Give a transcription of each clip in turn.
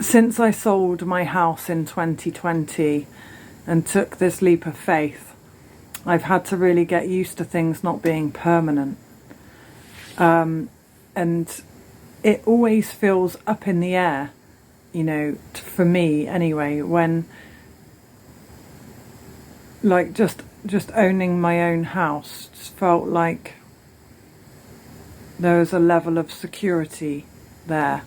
since I sold my house in 2020 and took this leap of faith, I've had to really get used to things not being permanent. And it always feels up in the air, you know, for me anyway, when like just owning my own house just felt like there was a level of security there.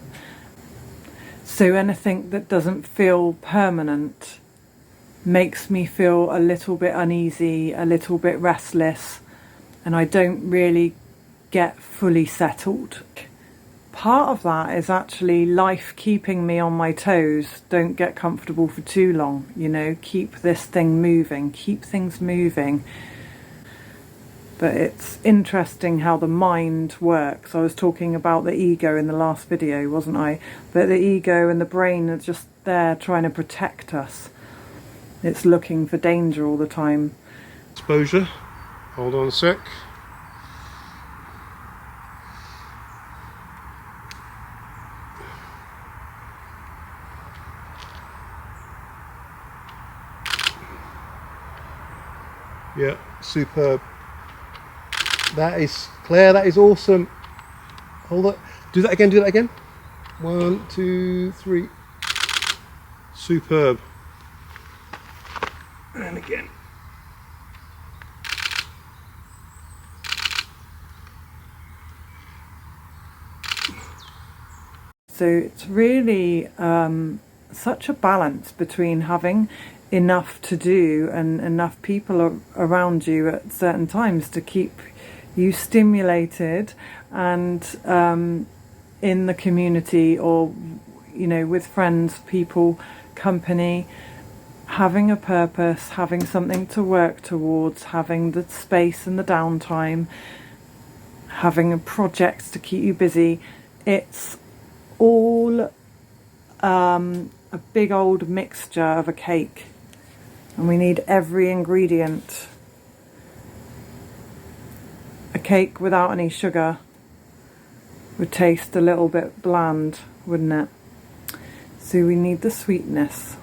So anything that doesn't feel permanent makes me feel a little bit uneasy, a little bit restless, and I don't really get fully settled. Part of that is actually life keeping me on my toes. Don't get comfortable for too long, you know, keep this thing moving, keep things moving. But it's interesting how the mind works. I was talking about the ego in the last video, wasn't I? But the ego and the brain are just there trying to protect us. It's looking for danger all the time. Exposure. Hold on a sec. Yeah, superb. That is Claire, that is awesome. Hold on. Do that again, do that again. 1, 2, 3. Superb. And again. So it's really such a balance between having enough to do and enough people around you at certain times to keep you stimulated and in the community, or you know, with friends, people, company, having a purpose, having something to work towards, having the space and the downtime, having projects to keep you busy. It's all a big old mixture of a cake, and we need every ingredient. A cake without any sugar would taste a little bit bland, wouldn't it? So we need the sweetness.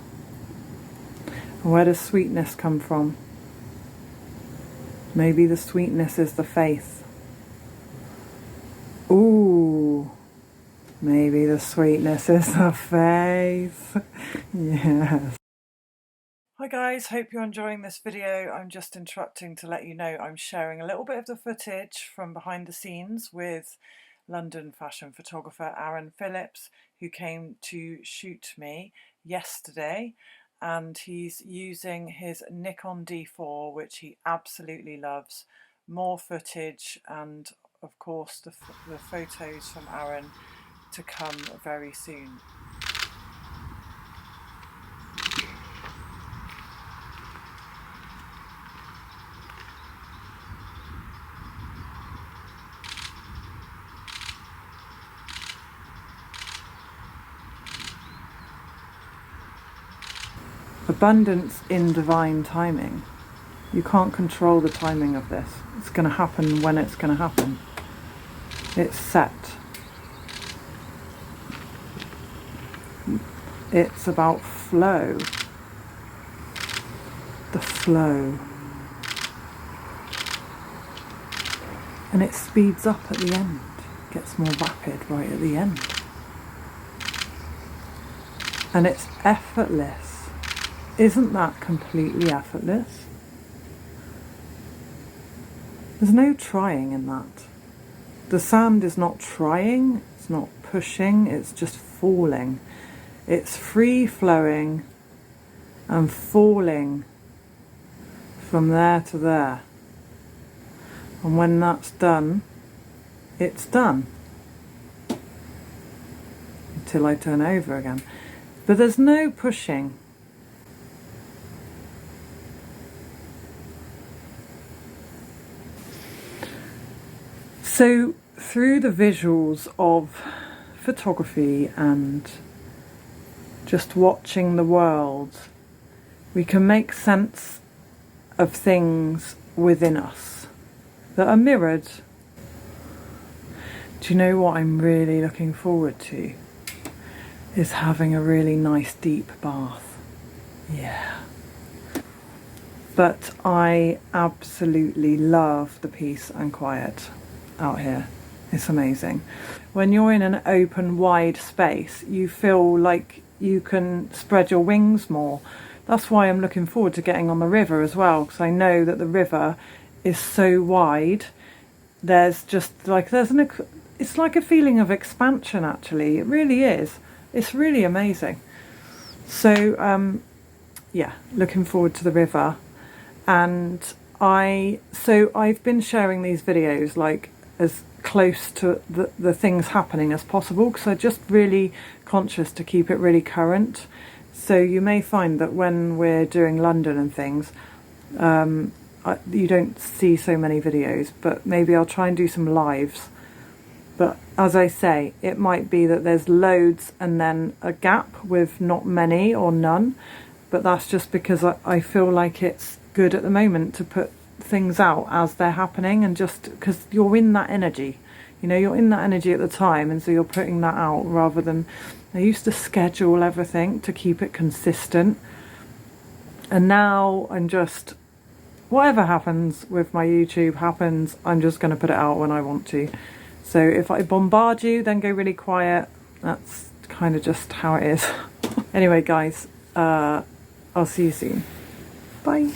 And where does sweetness come from? Maybe the sweetness is the faith. Ooh, maybe the sweetness is the faith. Yes. Hi guys, hope you're enjoying this video. I'm just interrupting to let you know I'm sharing a little bit of the footage from behind the scenes with London fashion photographer Aaron Phillips, who came to shoot me yesterday, and he's using his Nikon D4, which he absolutely loves. More footage and of course the photos from Aaron to come very soon. Abundance in divine timing. You can't control the timing of this. It's going to happen when it's going to happen. It's set. It's about flow. The flow. And it speeds up at the end. It gets more rapid right at the end. And it's effortless. Isn't that completely effortless? There's no trying in that. The sand is not trying, it's not pushing, it's just falling. It's free flowing and falling from there to there. And when that's done, it's done. Until I turn over again. But there's no pushing. So through the visuals of photography and just watching the world, we can make sense of things within us that are mirrored. Do you know what I'm really looking forward to? is having a really nice deep bath. Yeah. But I absolutely love the peace and quiet out here. It's amazing. When you're in an open, wide space, you feel like you can spread your wings more. That's why I'm looking forward to getting on the river as well, because I know that the river is so wide. There's just like, it's like a feeling of expansion, actually. It really is. It's really amazing. So, yeah, looking forward to the river. And I've been sharing these videos like as close to the things happening as possible, because I'm just really conscious to keep it really current. So you may find that when we're doing London and things, you don't see so many videos, but maybe I'll try and do some lives. But as I say, it might be that there's loads and then a gap with not many or none, but that's just because I feel like it's good at the moment to put things out as they're happening, and just because you're in that energy, you know, you're in that energy at the time, and so you're putting that out rather than, I used to schedule everything to keep it consistent, and now I'm just, whatever happens with my YouTube happens, I'm just going to put it out when I want to. So if I bombard you, then go really quiet. That's kind of just how it is. Anyway, guys, I'll see you soon. Bye.